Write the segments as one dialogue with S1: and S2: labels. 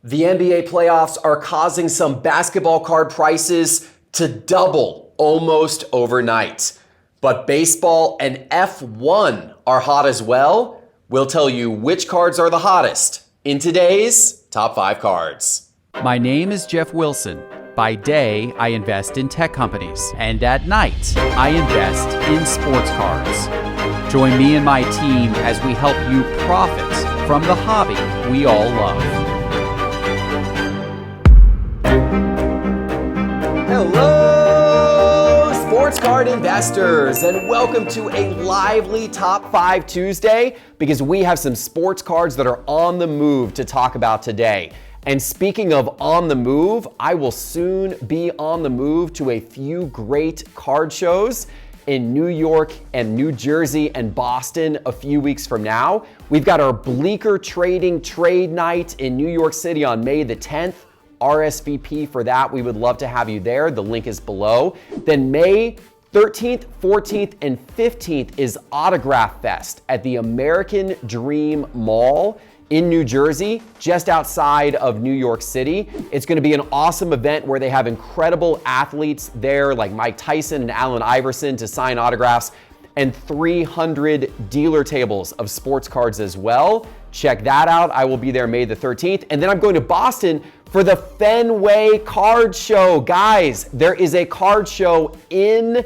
S1: The NBA playoffs are causing some basketball card prices to double almost overnight. But baseball and F1 are hot as well. We'll tell you which cards are the hottest in today's Top 5 Cards.
S2: My name is Jeff Wilson. By day, I invest in tech companies, and at night, I invest in sports cards. Join me and my team as we help you profit from the hobby we all love.
S1: Hello, sports card investors, and welcome to a lively Top 5 Tuesday because we have some sports cards that are on the move to talk about today. And speaking of on the move, I will soon be on the move to a few great card shows in New York and New Jersey and Boston a few weeks from now. We've got our Bleecker Trading Trade Night in New York City on May the 10th. RSVP for that. We would love to have you there. The link is below. Then May 13th, 14th, and 15th is Autograph Fest at the American Dream Mall in New Jersey, just outside of New York City. It's going to be an awesome event where they have incredible athletes there like Mike Tyson and Allen Iverson to sign autographs, and 300 dealer tables of sports cards as well. Check that out. I will be there May the 13th. And then I'm going to Boston for the Fenway Card Show. Guys, there is a card show in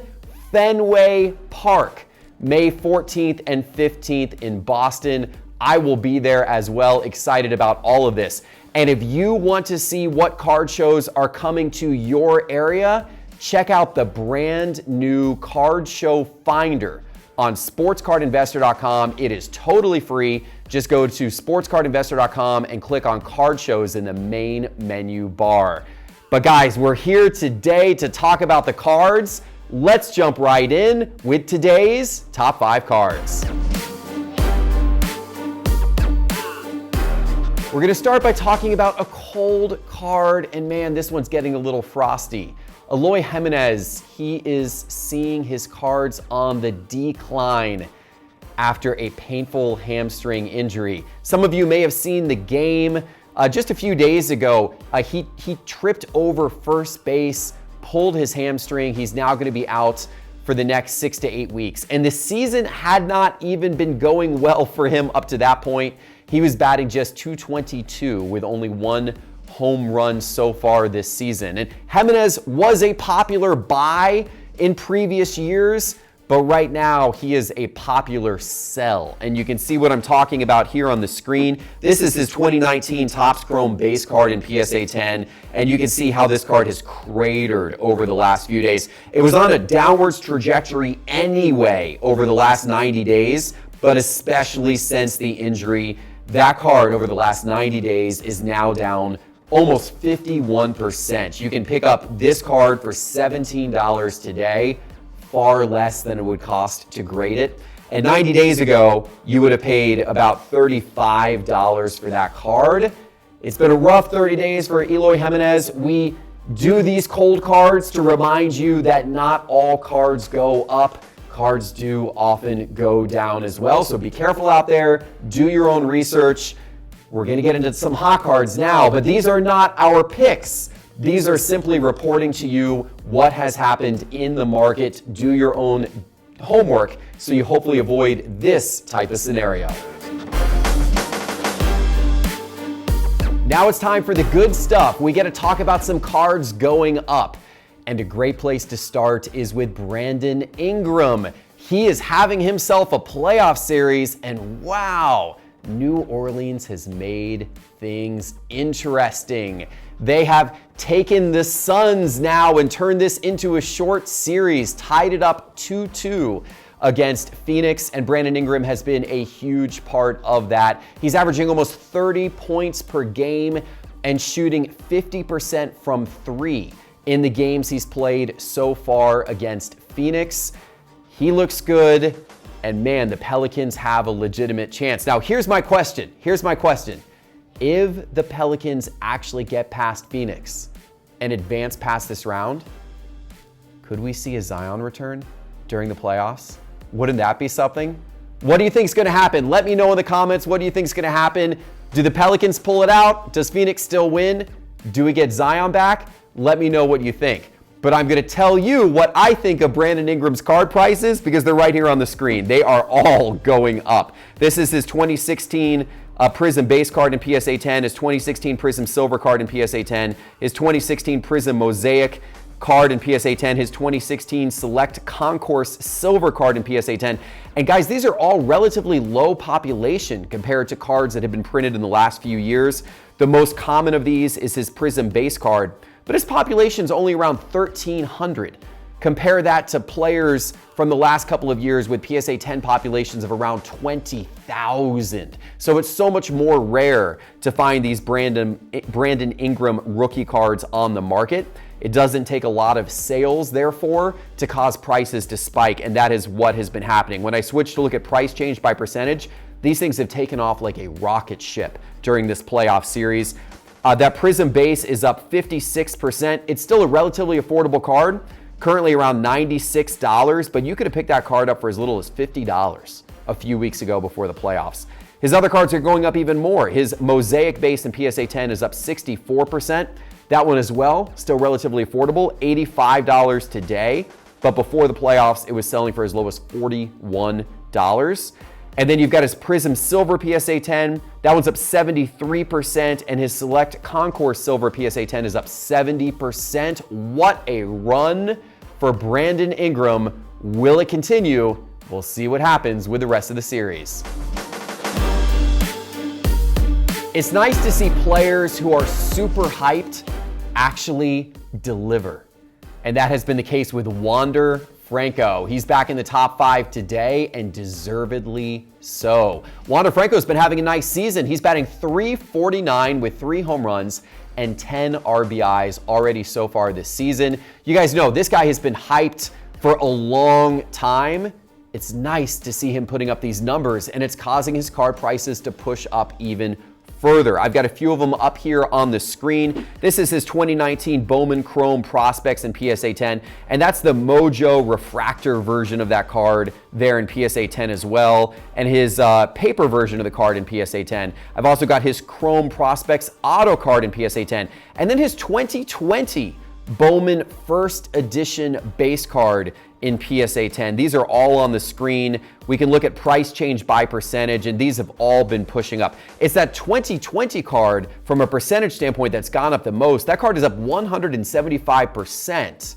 S1: Fenway Park, May 14th and 15th in Boston. I will be there as well. Excited about all of this. And if you want to see what card shows are coming to your area, check out the brand new Card Show Finder on sportscardinvestor.com. It is totally free. Just go to sportscardinvestor.com and click on card shows in the main menu bar. But guys, we're here today to talk about the cards. Let's jump right in with today's Top 5 Cards. We're gonna start by talking about a cold card, and man, this one's getting a little frosty. Eloy Jimenez, he is seeing his cards on the decline after a painful hamstring injury. Some of you may have seen the game just a few days ago. He tripped over first base, pulled his hamstring. He's now gonna be out for the next 6 to 8 weeks. And the season had not even been going well for him up to that point. He was batting just .222 with only one home run so far this season. And Jimenez was a popular buy in previous years, but right now he is a popular sell. And you can see what I'm talking about here on the screen. This is his 2019 Topps Chrome base card in PSA 10, and you can see how this card has cratered over the last few days. It was on a downwards trajectory anyway over the last 90 days, but especially since the injury, that card over the last 90 days is now down almost 51%. You can pick up this card for $17 today, far less than it would cost to grade it. And 90 days ago, you would have paid about $35 for that card. It's been a rough 30 days for Eloy Jimenez. We do these cold cards to remind you that not all cards go up. Cards do often go down as well, so be careful out there. Do your own research. We're going to get into some hot cards now, but these are not our picks. These are simply reporting to you what has happened in the market. Do your own homework so you hopefully avoid this type of scenario. Now it's time for the good stuff. We get to talk about some cards going up. And a great place to start is with Brandon Ingram. He is having himself a playoff series, and wow, New Orleans has made things interesting. They have taken the Suns now and turned this into a short series, tied it up 2-2 against Phoenix, and Brandon Ingram has been a huge part of that. He's averaging almost 30 points per game and shooting 50% from three in the games he's played so far against Phoenix. He looks good, and man, the Pelicans have a legitimate chance. Now, here's my question. If the Pelicans actually get past Phoenix and advance past this round, could we see a Zion return during the playoffs? Wouldn't that be something? What do you think is going to happen? Let me know in the comments. What do you think is going to happen? Do the Pelicans pull it out? Does Phoenix still win? Do we get Zion back? Let me know what you think. But I'm going to tell you what I think of Brandon Ingram's card prices because they're right here on the screen. They are all going up. This is his 2016 Prism base card in PSA 10, his 2016 Prism silver card in PSA 10, his 2016 Prism mosaic card in PSA 10, his 2016 Select Concourse silver card in PSA 10. And guys, these are all relatively low population compared to cards that have been printed in the last few years. The most common of these is his Prism base card, but his population is only around 1,300. Compare that to players from the last couple of years with PSA 10 populations of around 20,000. So it's so much more rare to find these Brandon Ingram rookie cards on the market. It doesn't take a lot of sales, therefore, to cause prices to spike, and that is what has been happening. When I switch to look at price change by percentage, these things have taken off like a rocket ship during this playoff series. That Prism base is up 56%. It's still a relatively affordable card, currently around $96, but you could have picked that card up for as little as $50 a few weeks ago before the playoffs. His other cards are going up even more. His Mosaic base in PSA 10 is up 64%. That one as well, still relatively affordable, $85 today, but before the playoffs, it was selling for as low as $41. And then you've got his Prism Silver PSA 10. That one's up 73%, and his Select Concourse Silver PSA 10 is up 70%. What a run for Brandon Ingram. Will it continue? We'll see what happens with the rest of the series. It's nice to see players who are super hyped actually deliver. And that has been the case with Juan DeFranco. He's back in the top 5 today, and deservedly so. Juan DeFranco's been having a nice season. He's batting .349 with 3 home runs and 10 RBIs already so far this season. You guys know this guy has been hyped for a long time. It's nice to see him putting up these numbers, and it's causing his card prices to push up even further. I've got a few of them up here on the screen. This is his 2019 Bowman Chrome Prospects in PSA 10, and that's the Mojo Refractor version of that card there in PSA 10 as well, and his paper version of the card in PSA 10. I've also got his Chrome Prospects Auto card in PSA 10, and then his 2020 Bowman First Edition base card in PSA 10. These are all on the screen. We can look at price change by percentage, and these have all been pushing up. It's that 2020 card from a percentage standpoint that's gone up the most. That card is up 175%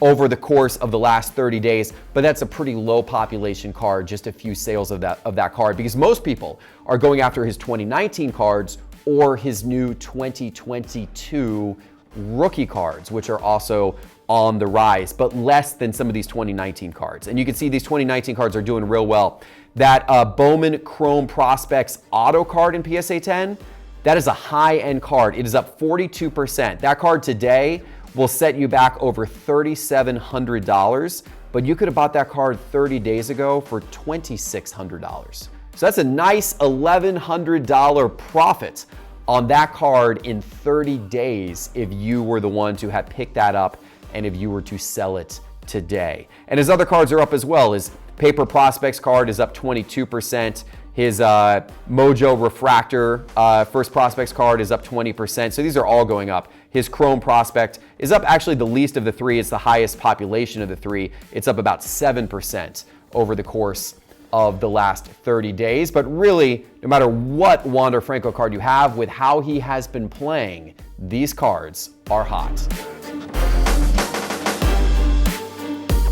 S1: over the course of the last 30 days, but that's a pretty low population card, just a few sales of that card, because most people are going after his 2019 cards or his new 2022 rookie cards, which are also on the rise, but less than some of these 2019 cards. And you can see these 2019 cards are doing real well. That Bowman Chrome Prospects Auto card in PSA 10, that is a high-end card. It is up 42%. That card today will set you back over $3,700, but you could have bought that card 30 days ago for $2,600. So that's a nice $1,100 profit on that card in 30 days if you were the one to have picked that up and if you were to sell it today. And his other cards are up as well. His Paper Prospects card is up 22%. His Mojo Refractor First Prospects card is up 20%. So these are all going up. His Chrome Prospect is up actually the least of the three. It's the highest population of the three. It's up about 7% over the course of the last 30 days. But really, no matter what Juan DeFranco card you have, with how he has been playing, these cards are hot.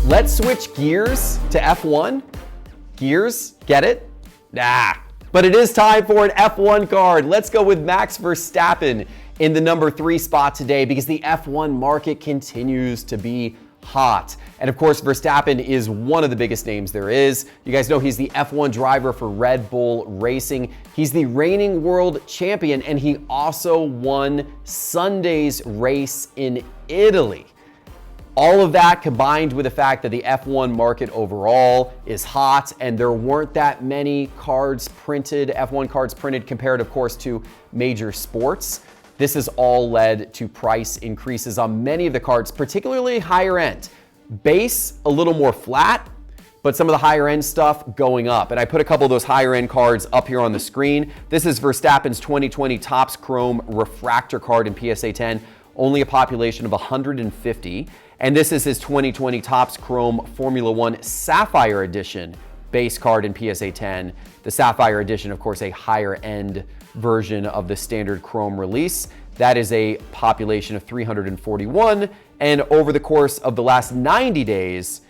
S1: Let's switch gears to F1. Gears, get it? Nah, but it is time for an F1 card. Let's go with Max Verstappen in the number 3 spot today because the F1 market continues to be hot. And of course, Verstappen is one of the biggest names there is. You guys know he's the F1 driver for Red Bull Racing. He's the reigning world champion, and he also won Sunday's race in Italy. All of that combined with the fact that the F1 market overall is hot and there weren't that many cards printed, F1 cards printed compared, of course, to major sports. This has all led to price increases on many of the cards, particularly higher end. Base, a little more flat. but some of the higher end stuff going up. And I put a couple of those higher end cards up here on the screen. This is Verstappen's 2020 Topps Chrome Refractor card in PSA 10, only a population of 150. And this is his 2020 Topps Chrome Formula One Sapphire Edition base card in PSA 10. The Sapphire Edition, of course, a higher end version of the standard Chrome release. That is a population of 341. And over the course of the last 90 days,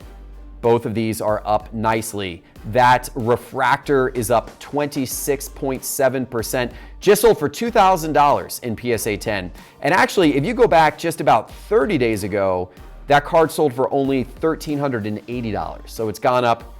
S1: both of these are up nicely. That refractor is up 26.7%, just sold for $2,000 in PSA 10. And actually, if you go back just about 30 days ago, that card sold for only $1,380. So it's gone up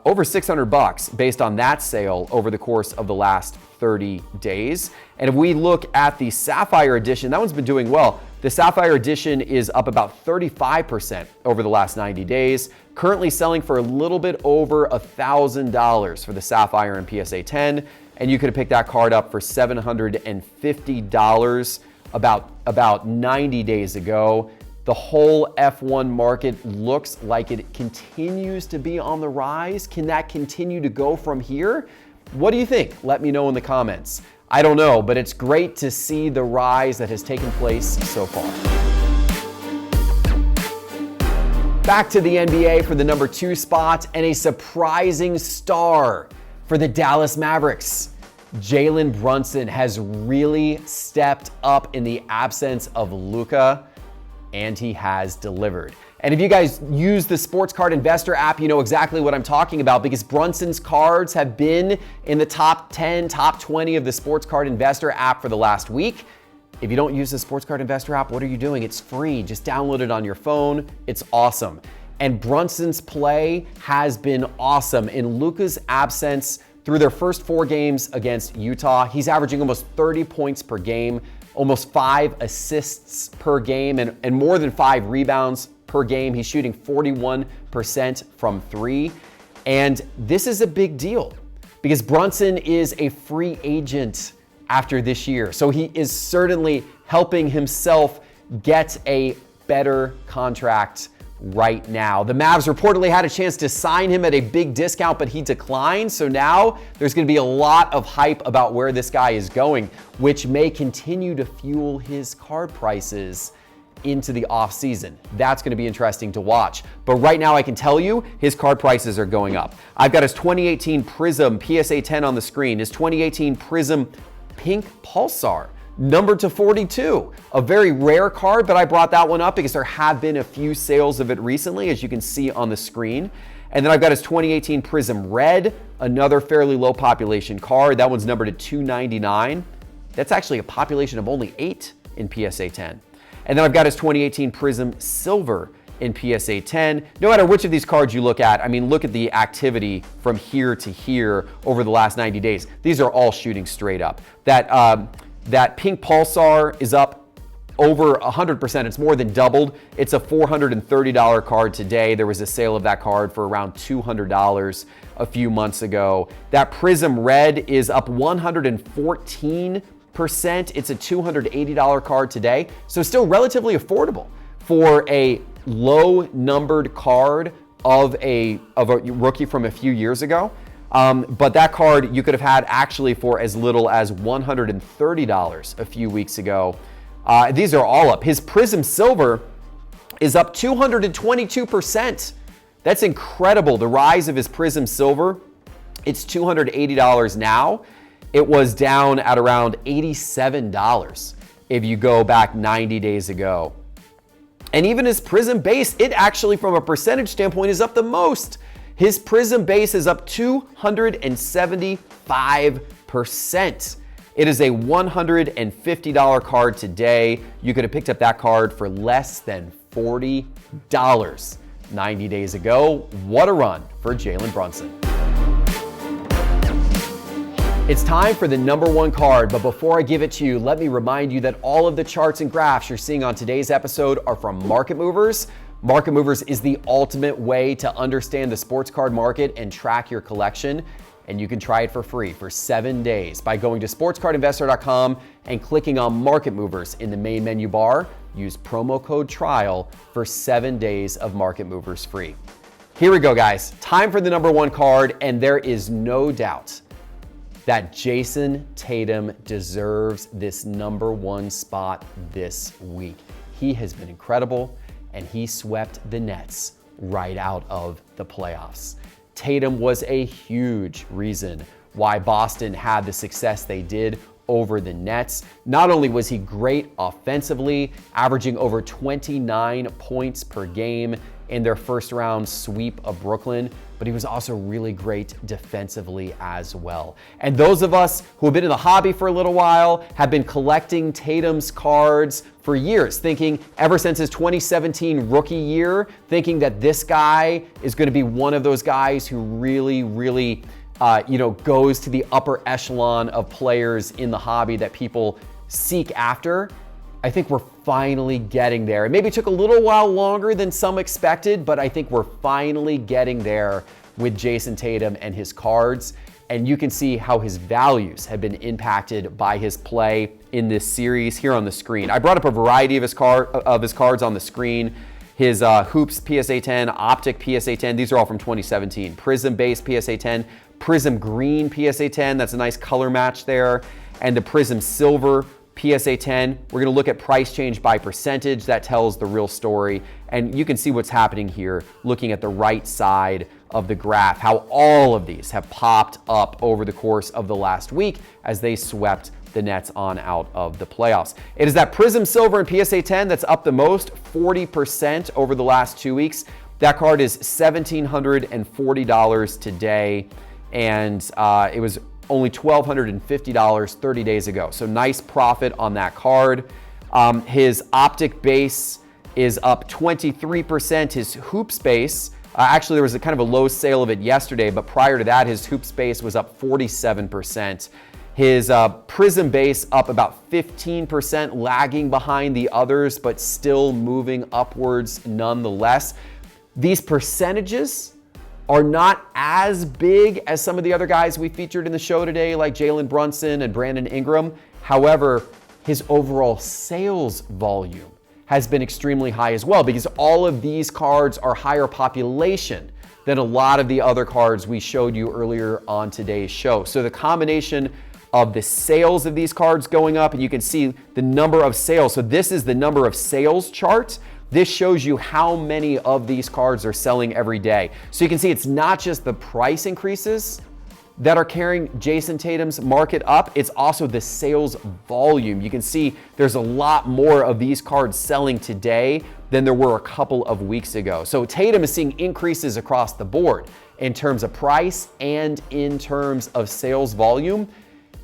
S1: over $600 based on that sale over the course of the last 30 days. And if we look at the Sapphire Edition, that one's been doing well. The Sapphire Edition is up about 35% over the last 90 days, currently selling for a little bit over $1,000 for the Sapphire in PSA 10. And you could have picked that card up for $750 about 90 days ago. The whole F1 market looks like it continues to be on the rise. Can that continue to go from here? What do you think? Let me know in the comments. I don't know, but it's great to see the rise that has taken place so far. Back to the NBA for the number 2 spot and a surprising star for the Dallas Mavericks. Jalen Brunson has really stepped up in the absence of Luka, and he has delivered. And if you guys use the Sports Card Investor app, you know exactly what I'm talking about, because Brunson's cards have been in the top 10, top 20 of the Sports Card Investor app for the last week. If you don't use the Sports Card Investor app, what are you doing? It's free. Just download it on your phone. It's awesome. And Brunson's play has been awesome. In Luka's absence, through their first 4 games against Utah, he's averaging almost 30 points per game, almost 5 assists per game, and more than 5 rebounds per game. He's shooting 41% from 3. And this is a big deal because Brunson is a free agent after this year. So he is certainly helping himself get a better contract right now. The Mavs reportedly had a chance to sign him at a big discount, but he declined. So now there's going to be a lot of hype about where this guy is going, which may continue to fuel his card prices into the offseason. That's going to be interesting to watch. But right now I can tell you his card prices are going up. I've got his 2018 Prism PSA 10 on the screen, his 2018 Prism Pink Pulsar, numbered to 42. A very rare card, but I brought that one up because there have been a few sales of it recently, as you can see on the screen. And then I've got his 2018 Prism Red, another fairly low population card. That one's numbered at 299. That's actually a population of only 8 in PSA 10. And then I've got his 2018 Prism Silver in PSA 10. No matter which of these cards you look at, I mean, look at the activity from here to here over the last 90 days. These are all shooting straight up. That Pink Pulsar is up over 100%. It's more than doubled. It's a $430 card today. There was a sale of that card for around $200 a few months ago. That Prism Red is up 114%. It's a $280 card today. So still relatively affordable for a low numbered card of a rookie from a few years ago. But that card you could have had actually for as little as $130 a few weeks ago. These are all up. His Prism Silver is up 222%. That's incredible. The rise of his Prism Silver. It's $280 now. It was down at around $87 if you go back 90 days ago. And even his Prism Base, it actually from a percentage standpoint is up the most. His Prism Base is up 275%. It is a $150 card today. You could have picked up that card for less than $40 90 days ago. What a run for Jalen Brunson. It's time for the number 1 card, but before I give it to you, let me remind you that all of the charts and graphs you're seeing on today's episode are from Market Movers. Market Movers is the ultimate way to understand the sports card market and track your collection, and you can try it for free for 7 days by going to sportscardinvestor.com and clicking on Market Movers in the main menu bar. Use promo code TRIAL for 7 days of Market Movers free. Here we go, guys. Time for the number one card, and there is no doubt that Jayson Tatum deserves this number one spot this week. He has been incredible, and he swept the Nets right out of the playoffs. Tatum was a huge reason why Boston had the success they did over the Nets. Not only was he great offensively, averaging over 29 points per game in their first round sweep of Brooklyn, but he was also really great defensively as well. And those of us who have been in the hobby for a little while have been collecting Tatum's cards for years, thinking ever since his 2017 rookie year, thinking that this guy is going to be one of those guys who really goes to the upper echelon of players in the hobby that people seek after. I think we're finally getting there. It maybe took a little while longer than some expected, but I think we're finally getting there with Jayson Tatum and his cards. And you can see how his values have been impacted by his play in this series here on the screen. I brought up a variety of his cards on the screen. His Hoops PSA 10, Optic PSA 10, these are all from 2017. Prism Base PSA 10, Prism Green PSA 10, that's a nice color match there. And the Prism Silver PSA 10, we're gonna look at price change by percentage. That tells the real story. And you can see what's happening here, looking at the right side of the graph, how all of these have popped up over the course of the last week as they swept the Nets on out of the playoffs. It is that Prism Silver and PSA 10 that's up the most, 40% over the last 2 weeks. That card is $1,740 today, and it was only $1,250 30 days ago. So nice profit on that card. His Optic base is up 23%. His Hoops base, actually there was a kind of a low sale of it yesterday, but prior to that, his Hoops base was up 47%. His Prism base up about 15%, lagging behind the others, but still moving upwards nonetheless. These percentages are not as big as some of the other guys we featured in the show today, like Jalen Brunson and Brandon Ingram. However, his overall sales volume has been extremely high as well, because all of these cards are higher population than a lot of the other cards we showed you earlier on today's show. So the combination of the sales of these cards going up, and you can see the number of sales. So this is the number of sales chart. This shows you how many of these cards are selling every day. So you can see it's not just the price increases that are carrying Jayson Tatum's market up, it's also the sales volume. You can see there's a lot more of these cards selling today than there were a couple of weeks ago. So Tatum is seeing increases across the board in terms of price and in terms of sales volume.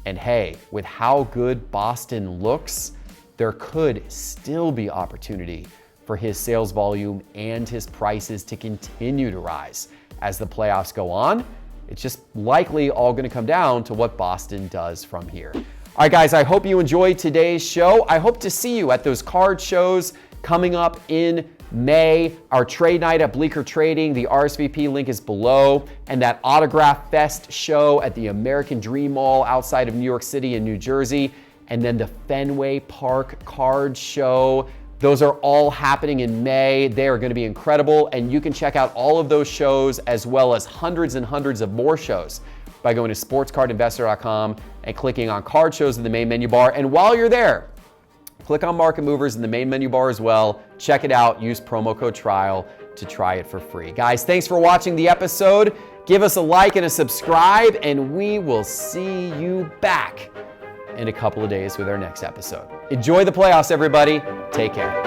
S1: And hey, with how good Boston looks, there could still be opportunity for his sales volume and his prices to continue to rise as the playoffs go on. It's just likely all going to come down to what Boston does from here. All right, guys, I hope you enjoyed today's show. I hope to see you at those card shows coming up in May. Our trade night at Bleecker Trading, the RSVP link is below, and that Autograph Fest show at the American Dream Mall outside of New York City and New Jersey, and then the Fenway Park Card Show. Those are all happening in May. They are going to be incredible, and you can check out all of those shows as well as hundreds and hundreds of more shows by going to sportscardinvestor.com and clicking on card shows in the main menu bar. And while you're there, click on market movers in the main menu bar as well. Check it out. Use promo code TRIAL to try it for free. Guys, thanks for watching the episode. Give us a like and a subscribe, and we will see you back in a couple of days with our next episode. Enjoy the playoffs, everybody. Take care.